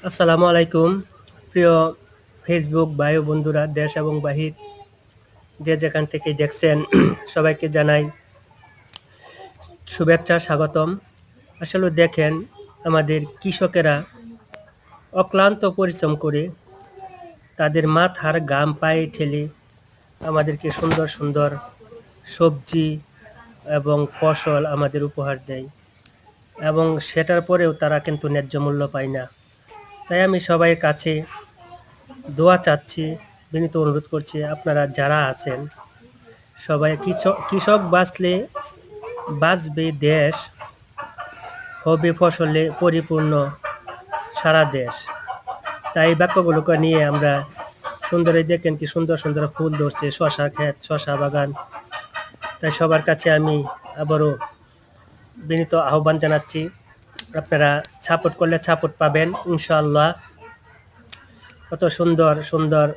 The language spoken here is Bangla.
আসসালামু আলাইকুম প্রিয় ফেসবুক ভাই ও বন্ধুরা, দেশ এবং বাহির যে যেখান থেকে দেখছেন সবাইকে জানাই শুভেচ্ছা, স্বাগতম। আসলে দেখেন, আমাদের কৃষকেরা অক্লান্ত পরিশ্রম করে তাদের মাথার ঘাম পায়ে ঠেলে আমাদেরকে সুন্দর সুন্দর সবজি এবং ফসল আমাদের উপহার দেয়, এবং সেটার পরেও তারা কিন্তু ন্যায্য মূল্য পায় না। তাই আমি সবাই কাছে দোয়া চাচ্ছি, বিনীত অনুরোধ করছি, আপনারা যারা আছেন সবাই কৃষক বাঁচলে বাঁচবে দেশ, হবে ফসলে পরিপূর্ণ সারা দেশ। তাই এই বাক্যগুলোকে নিয়ে আমরা সুন্দর, এই দেখেন কি সুন্দর সুন্দর ফুল ধরছে, শশা ক্ষেত, শশা বাগান। তাই সবার কাছে আমি আবারও বিনীত আহ্বান জানাচ্ছি, আপনারা সাপোর্ট করলে সাপোর্ট পাবেন ইনশাআল্লাহ। কত সুন্দর সুন্দর